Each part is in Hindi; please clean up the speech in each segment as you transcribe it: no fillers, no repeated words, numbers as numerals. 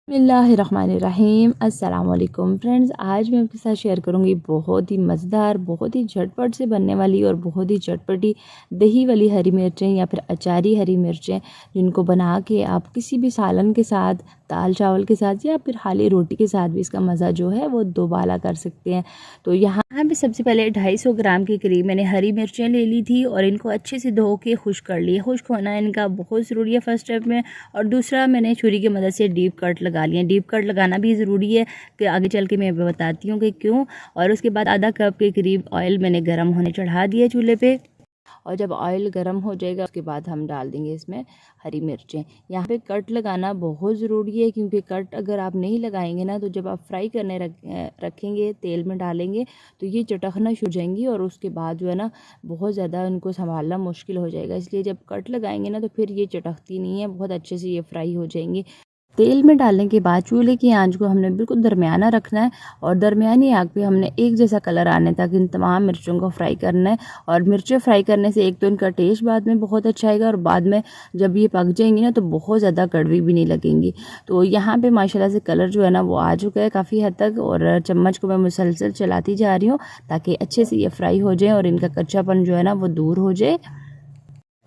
बिस्मिल्लाहिर्रहमानिर्रहीम। अस्सलाम वालेकुम फ्रेंड्स, आज मैं आपके साथ शेयर करूंगी बहुत ही मज़ेदार, बहुत ही झटपट से बनने वाली और बहुत ही चटपटी दही वाली हरी मिर्चें या फिर अचारी हरी मिर्चें, जिनको बना के आप किसी भी सालन के साथ, दाल चावल के साथ या फिर खाली रोटी के साथ भी इसका मज़ा जो है वो दोबाला कर सकते हैं। तो यहाँ पे सबसे पहले 250 ग्राम के करीब मैंने हरी मिर्चें ले ली थी और इनको अच्छे से धो के खुश्क कर लिए। खुश्क होना इनका बहुत ज़रूरी है फर्स्ट स्टेप में। और दूसरा, मैंने छुरी की मदद से डीप कट लगा लिए। डीप कट लगाना भी ज़रूरी है कि आगे चल के मैं बताती हूँ कि क्यों। और उसके बाद आधा कप के करीब ऑयल मैंने गर्म होने चढ़ा दिया चूल्हे पे। और जब ऑयल गर्म हो जाएगा उसके बाद हम डाल देंगे इसमें हरी मिर्चें। यहाँ पे कट लगाना बहुत ज़रूरी है, क्योंकि कट अगर आप नहीं लगाएंगे ना तो जब आप फ्राई करने रखेंगे, तेल में डालेंगे तो ये चटकना शुरू हो जाएंगी और उसके बाद जो है ना बहुत ज़्यादा उनको संभालना मुश्किल हो जाएगा। इसलिए जब कट लगाएंगे ना तो फिर ये चटकती नहीं है, बहुत अच्छे से ये फ्राई हो जाएंगी। तेल में डालने के बाद चूल्हे की आंच को हमने बिल्कुल दरमियाना रखना है और दरमियानी आग पे हमने एक जैसा कलर आने तक इन तमाम मिर्चों को फ्राई करना है। और मिर्चें फ्राई करने से एक तो इनका टेस्ट बाद में बहुत अच्छा आएगा और बाद में जब ये पक जाएंगी ना तो बहुत ज़्यादा कड़वी भी नहीं लगेंगी। तो यहाँ पे माशाल्लाह से कलर जो है ना वो आ चुका है काफ़ी हद तक, और चम्मच को मैं मुसलसल चलाती जा रही हूँ ताकि अच्छे से ये फ्राई हो जाए और इनका कच्चापन जो है ना वो दूर हो जाए।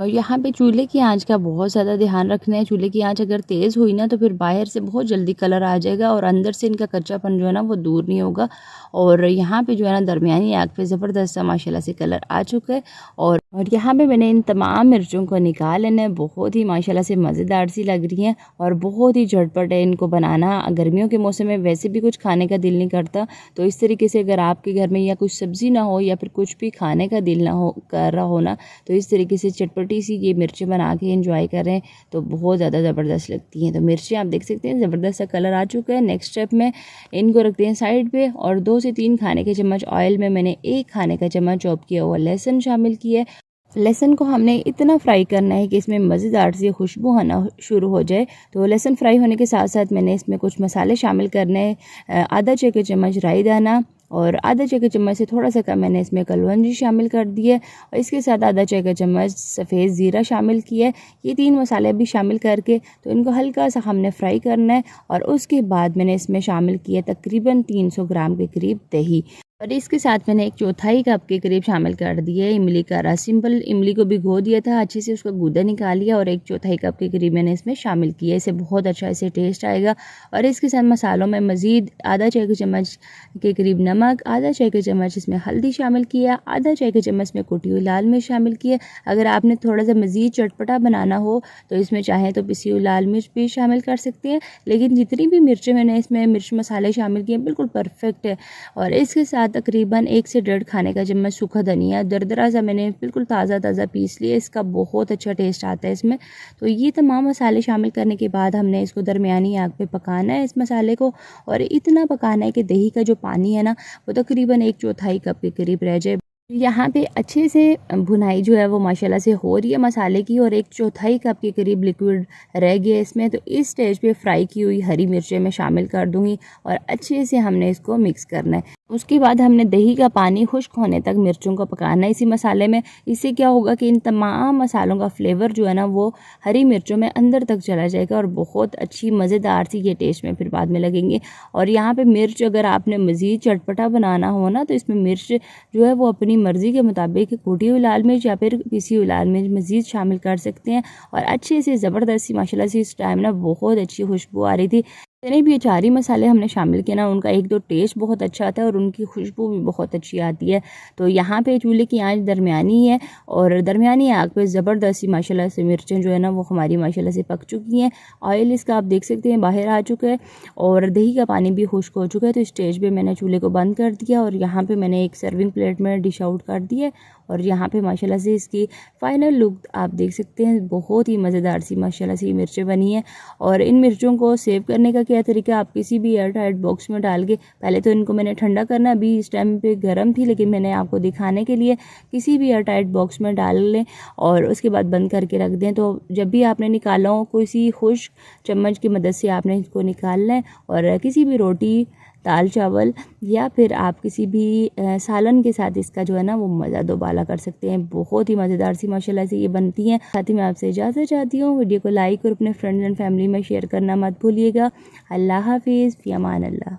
और यहाँ पे चूल्हे की आंच का बहुत ज़्यादा ध्यान रखना है। चूल्हे की आंच अगर तेज़ हुई ना तो फिर बाहर से बहुत जल्दी कलर आ जाएगा और अंदर से इनका कच्चापन जो है ना वो दूर नहीं होगा। और यहाँ पे जो है ना दरमियानी आग पे ज़बरदस्त सा माशाल्लाह से कलर आ चुका है। और यहाँ पे मैंने इन तमाम मिर्चों को निकाल लेना है। बहुत ही माशाल्लाह से मज़ेदार सी लग रही हैं और बहुत ही झटपट है इनको बनाना। गर्मियों के मौसम में वैसे भी कुछ खाने का दिल नहीं करता, तो इस तरीके से अगर आपके घर में या कुछ सब्ज़ी ना हो या फिर कुछ भी खाने का दिल ना हो कर रहा हो ना, तो इस तरीके से चटपटी सी ये मिर्चें बना के एंजॉय करें तो बहुत ज़्यादा ज़बरदस्त लगती हैं। तो मिर्चें आप देख सकते हैं ज़बरदस्त सा कलर आ चुका है। नेक्स्ट स्टेप में इनको रखते हैं साइड पे और 2 से 3 खाने के चम्मच ऑयल में मैंने 1 खाने का चम्मच चॉप किया हुआ लहसुन शामिल किया है। लहसुन को हमने इतना फ्राई करना है कि इसमें मज़ेदार सी खुशबू आना शुरू हो जाए। तो लहसुन फ्राई होने के साथ साथ मैंने इसमें कुछ मसाले शामिल करने हैं। आधा चाय का चम्मच राई दाना और आधा चाय का चम्मच से थोड़ा सा कम मैंने इसमें कलवंजी शामिल कर दी है और इसके साथ आधा चाय का चम्मच सफ़ेद ज़ीरा शामिल किया है। ये 3 मसाले भी शामिल करके तो इनको हल्का सा हमने फ्राई करना है। और उसके बाद मैंने इसमें शामिल किया तकरीबन 300 ग्राम के करीब दही और इसके साथ मैंने 1/4 कप के करीब शामिल कर दिया है इमली का रस। सिंपल इमली को भिगो दिया था, अच्छे से उसका गूदा निकाल लिया और 1/4 कप के करीब मैंने इसमें शामिल किया। इसे बहुत अच्छा इसे टेस्ट आएगा। और इसके साथ मसालों में मज़ीद आधा चाय के चम्मच के करीब नमक, आधा चाय के चम्मच इसमें हल्दी शामिल किया, आधा चाय के चम्मच में कुटी हुई लाल मिर्च शामिल किया। अगर आपने थोड़ा सा मज़ीद चटपटा बनाना हो तो इसमें चाहें तो पिसी हुई लाल मिर्च भी शामिल कर सकते हैं, लेकिन जितनी भी मिर्चें मैंने इसमें मिर्च मसाले शामिल किए बिल्कुल परफेक्ट है। और इसके साथ तकरीबन 1 से 1.5 खाने का चम्मच सूखा धनिया दरदरा सा मैंने बिल्कुल ताज़ा पीस लिया। इसका बहुत अच्छा टेस्ट आता है इसमें। तो ये तमाम मसाले शामिल करने के बाद हमने इसको दरमियानी आग पे पकाना है इस मसाले को। और इतना पकाना है कि दही का जो पानी है ना वो तकरीबन 1/4 कप के करीब रह जाए। यहाँ पे अच्छे से भुनाई जो है वो माशाल्लाह से हो रही है मसाले की और 1/4 कप के करीब लिक्विड रह गया इसमें। तो इस स्टेज पे फ्राई की हुई हरी मिर्चें मैं शामिल कर दूंगी और अच्छे से हमने इसको मिक्स करना है। उसके बाद हमने दही का पानी खुश्क होने तक मिर्चों को पकाना है इसी मसाले में। इससे क्या होगा कि इन तमाम मसालों का फ्लेवर जो है ना वो हरी मिर्चों में अंदर तक चला जाएगा और बहुत अच्छी मज़ेदार सी ये टेस्ट में फिर बाद में लगेंगे। और यहाँ पे मिर्च अगर आपने मज़ीद चटपटा बनाना हो ना तो इसमें मिर्च जो है वो अपनी मर्ज़ी के मुताबिक कुटी हुई लाल मिर्च या फिर पिसी हुई लाल मिर्च मज़ीद शामिल कर सकते हैं। और अच्छे से ज़बरदस्त सी माशाल्लाह से इस टाइम ना बहुत अच्छी खुशबू आ रही थी। जितने भी अचारी मसाले हमने शामिल किए ना उनका एक तो टेस्ट बहुत अच्छा आता है और उनकी खुशबू भी बहुत अच्छी आती है। तो यहाँ पे चूल्हे की आंच दरमियानी है और दरमियानी आग पे ज़बरदस्त सी माशाल्लाह से मिर्चें जो है ना वो हमारी माशाल्लाह से पक चुकी हैं। ऑयल इसका आप देख सकते हैं बाहर आ चुका है और दही का पानी भी खुश्क हो चुका है। तो इस स्टेज पे मैंने चूल्हे को बंद कर दिया और यहाँ पे मैंने एक सर्विंग प्लेट में डिश आउट कर दिया। और यहाँ पे माशाल्लाह से इसकी फ़ाइनल लुक आप देख सकते हैं। बहुत ही मज़ेदार सी माशाल्लाह से मिर्चें बनी हैं। और इन मिर्चों को सेव करने का क्या तरीका, आप किसी भी एयर टाइट बॉक्स में डाल के पहले तो इनको मैंने ठंडा करना, अभी इस टाइम पे गर्म थी लेकिन मैंने आपको दिखाने के लिए किसी भी एयर टाइट बॉक्स में डाल लें और उसके बाद बंद करके रख दें। तो जब भी आपने निकाला हो किसी खुश्क चम्मच की मदद से आपने इसको निकालना है और किसी भी रोटी दाल चावल या फिर आप किसी भी सालन के साथ इसका जो है ना वो मज़ा दोबाला कर सकते हैं। बहुत ही मज़ेदार सी माशाल्लाह से ये बनती हैं। साथ ही मैं आपसे इजाज़त चाहती हूँ। वीडियो को लाइक और अपने फ्रेंड्स एंड फैमिली में शेयर करना मत भूलिएगा। अल्लाह हाफिज़, फ़ी अमान अल्लाह।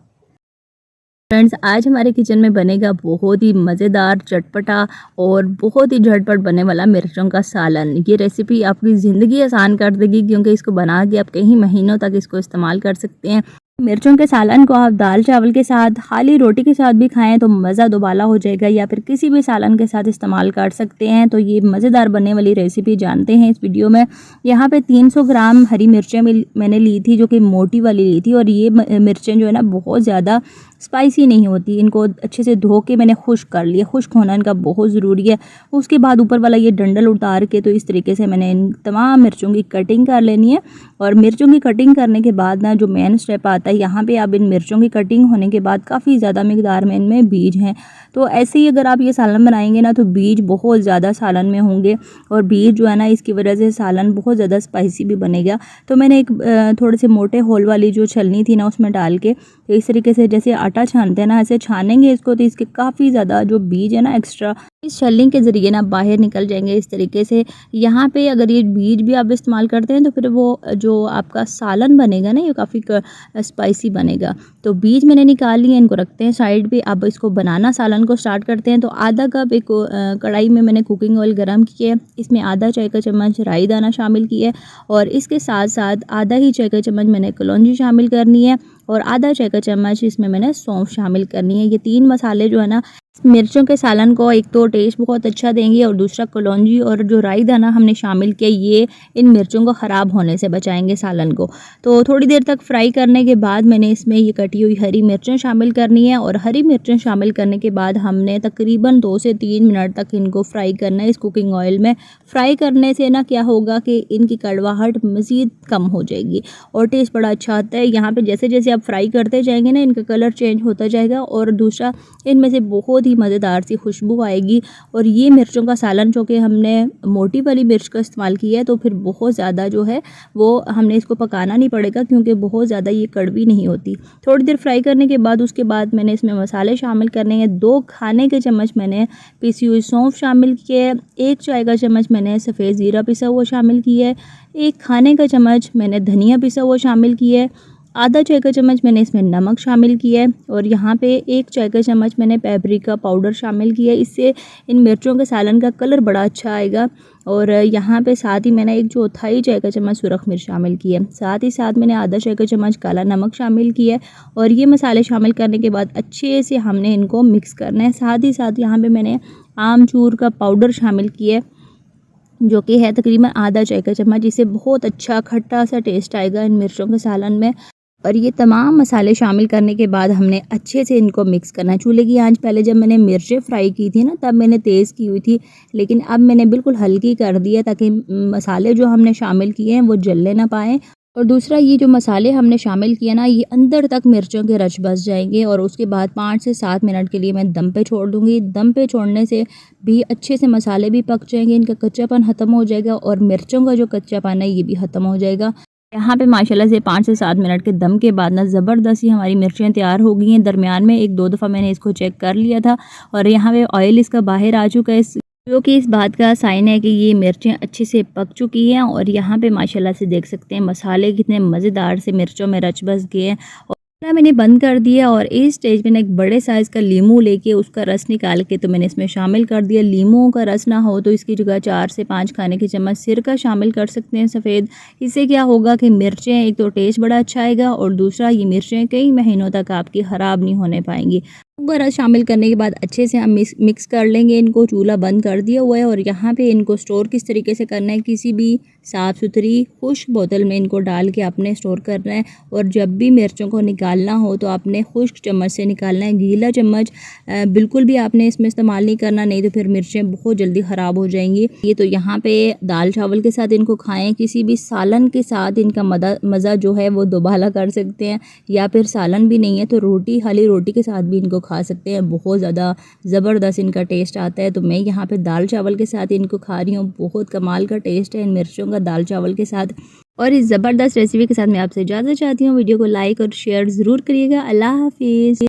फ्रेंड्स, आज हमारे किचन में बनेगा बहुत ही मज़ेदार, चटपटा और बहुत ही झटपट बनने वाला मिर्चों का सालन। ये रेसिपी आपकी ज़िंदगी आसान कर देगी, क्योंकि इसको बना के आप कई महीनों तक इसको इस्तेमाल कर सकते हैं। मिर्चों के सालन को आप दाल चावल के साथ, खाली रोटी के साथ भी खाएं तो मज़ा दोबाला हो जाएगा, या फिर किसी भी सालन के साथ इस्तेमाल कर सकते हैं। तो ये मज़ेदार बनने वाली रेसिपी जानते हैं इस वीडियो में। यहाँ पे 300 ग्राम हरी मिर्चें मैंने ली थी, जो कि मोटी वाली ली थी। और ये मिर्चें जो है ना बहुत ज़्यादा स्पाइसी नहीं होती। इनको अच्छे से धो के मैंने खुश्क कर लिया। खुश्क होना इनका बहुत ज़रूरी है। उसके बाद ऊपर वाला ये डंडल उतार के तो इस तरीके से मैंने इन तमाम मिर्चों की कटिंग कर लेनी है। और मिर्चों की कटिंग करने के बाद ना जो मेन स्टेप आता है, यहाँ पे अब इन मिर्चों की कटिंग होने के बाद काफ़ी ज़्यादा मिकदार में इनमें बीज हैं। तो ऐसे ही अगर आप ये सालन बनाएंगे ना तो बीज बहुत ज़्यादा सालन में होंगे, और बीज जो है ना इसकी वजह से सालन बहुत ज़्यादा स्पाइसी भी बनेगा। तो मैंने एक थोड़े से मोटे होल वाली जो छलनी थी ना उसमें डाल के तो इस तरीके से जैसे आटा छानते हैं ना ऐसे छानेंगे इसको, तो इसके काफ़ी ज़्यादा जो बीज है ना एक्स्ट्रा इस छलनी के ज़रिए ना बाहर निकल जाएंगे इस तरीके से। यहाँ पे अगर ये बीज भी आप इस्तेमाल करते हैं तो फिर वो जो आपका सालन बनेगा ना ये काफ़ी स्पाइसी बनेगा। तो बीज मैंने निकाल लिए, इनको रखते हैं साइड पे। अब इसको बनाना सालन को स्टार्ट करते हैं। तो आधा कप एक कढ़ाई में मैंने कुकिंग ऑयल गर्म किया है। इसमें आधा चाय का चम्मच राई दाना शामिल किया है, और इसके साथ साथ आधा ही चाय का चम्मच मैंने कलौंजी शामिल करनी है, और आधा चाय का चम्मच इसमें मैंने सौंफ शामिल करनी है। ये 3 मसाले जो है ना मिर्चों के सालन को एक तो टेस्ट बहुत अच्छा देंगे, और दूसरा कलौंजी और जो राई दाना हमने शामिल किया ये इन मिर्चों को ख़राब होने से बचाएंगे सालन को। तो थोड़ी देर तक फ्राई करने के बाद मैंने इसमें ये कटी हुई हरी मिर्चें शामिल करनी है, और हरी मिर्चें शामिल करने के बाद हमने तकरीबन 2 से 3 मिनट तक इनको फ्राई करना है इस कुकिंग ऑयल में। फ्राई करने से ना क्या होगा कि इनकी कड़वाहट मज़ीद कम हो जाएगी और टेस्ट बड़ा अच्छा आता है। यहाँ पे जैसे जैसे आप फ्राई करते जाएंगे ना इनका कलर चेंज होता जाएगा, और दूसरा इनमें से बहुत ही मज़ेदार सी खुशबू आएगी। और ये मिर्चों का सालन जो कि हमने मोटी वाली मिर्च का इस्तेमाल किया है, तो फिर बहुत ज़्यादा जो है वो हमने इसको पकाना नहीं पड़ेगा, क्योंकि बहुत ज़्यादा ये कड़वी नहीं होती। थोड़ी देर फ्राई करने के बाद उसके बाद मैंने इसमें मसाले शामिल करने हैं। 2 खाने के चम्मच मैंने पिसी हुई सौंफ शामिल किए है, 1 चाय का चम्मच मैंने सफ़ेद ज़ीरा पिसा हुआ शामिल किया है, 1 खाने का चम्मच मैंने धनिया पिसा हुआ शामिल किया है, आधा चाय का चम्मच मैंने इसमें नमक शामिल किया है, और यहाँ पे 1 चाय का चम्मच मैंने पेपरिका पाउडर शामिल किया है। इससे इन मिर्चों के सालन का कलर बड़ा अच्छा आएगा। और यहाँ पे साथ ही मैंने 1/4 चाय का चम्मच सुरख मिर्च शामिल की है। साथ ही साथ मैंने आधा चाय का चम्मच काला नमक शामिल किया है, और ये मसाले शामिल करने के बाद अच्छे से हमने इनको मिक्स करना है। साथ ही साथ यहाँ पर मैंने आमचूर का पाउडर शामिल किया है, जो कि है तकरीबन आधा चाय का चम्मच। इससे बहुत अच्छा खट्टा सा टेस्ट आएगा इन मिर्चों के सालन में। और ये तमाम मसाले शामिल करने के बाद हमने अच्छे से इनको मिक्स करना है। चूल्हे की आंच पहले जब मैंने मिर्चें फ्राई की थी ना तब मैंने तेज़ की हुई थी, लेकिन अब मैंने बिल्कुल हल्की कर दिया ताकि मसाले जो हमने शामिल किए हैं वो जलने ना पाएँ। और दूसरा ये जो मसाले हमने शामिल किए ना ये अंदर तक मिर्चों के रच बस जाएंगे, और उसके बाद 5 से 7 मिनट के लिए मैं दम पे छोड़ दूँगी। दम पे छोड़ने से भी अच्छे से मसाले भी पक जाएंगे, इनका कच्चापन ख़त्म हो जाएगा, और मिर्चों का जो कच्चापन है ये भी ख़त्म हो जाएगा। यहाँ पे माशाल्लाह से 5 से 7 मिनट के दम के बाद ना ज़बरदस्त ही हमारी मिर्चें तैयार हो गई हैं। दरमियान में 1-2 दफ़ा मैंने इसको चेक कर लिया था, और यहाँ पे ऑयल इसका बाहर आ चुका है, जो कि इस बात का साइन है कि ये मिर्चें अच्छे से पक चुकी हैं। और यहाँ पे माशाल्लाह से देख सकते हैं मसाले कितने मज़ेदार से मिर्चों में रच बस गए हैं। और मैंने बंद कर दिया, और इस स्टेज में एक बड़े साइज़ का लीमू लेके उसका रस निकाल के तो मैंने इसमें शामिल कर दिया। लीमू का रस ना हो तो इसकी जगह 4 से 5 खाने के चम्मच सिरका शामिल कर सकते हैं सफ़ेद। इससे क्या होगा कि मिर्चें एक तो टेस्ट बड़ा अच्छा आएगा, और दूसरा ये मिर्चें कई महीनों तक आपकी ख़राब नहीं होने पाएंगी। रस शामिल करने के बाद अच्छे से हम मिक्स कर लेंगे इनको। चूल्हा बंद कर दिया हुआ है, और यहाँ पे इनको स्टोर किस तरीके से करना है, किसी भी साफ़ सुथरी खुश्क बोतल में इनको डाल के आपने स्टोर करना है। और जब भी मिर्चों को निकालना हो तो आपने खुश्क चम्मच से निकालना है, गीला चम्मच बिल्कुल भी आपने इसमें इस्तेमाल नहीं करना, नहीं तो फिर मिर्चें बहुत जल्दी ख़राब हो जाएंगी। ये तो यहाँ पे दाल चावल के साथ इनको खाएँ, किसी भी सालन के साथ इनका मज़ा जो है वो दोबाला कर सकते हैं, या फिर सालन भी नहीं है तो रोटी खाली रोटी के साथ भी इनको खा सकते हैं। बहुत ज़्यादा ज़बरदस्त इनका टेस्ट आता है। तो मैं यहाँ पे दाल चावल के साथ इनको खा रही हूँ। बहुत कमाल का टेस्ट है इन मिर्चों का दाल चावल के साथ। और इस ज़बरदस्त रेसिपी के साथ मैं आपसे इजाज़त चाहती हूँ। वीडियो को लाइक और शेयर ज़रूर करिएगा। अल्लाह हाफिज़।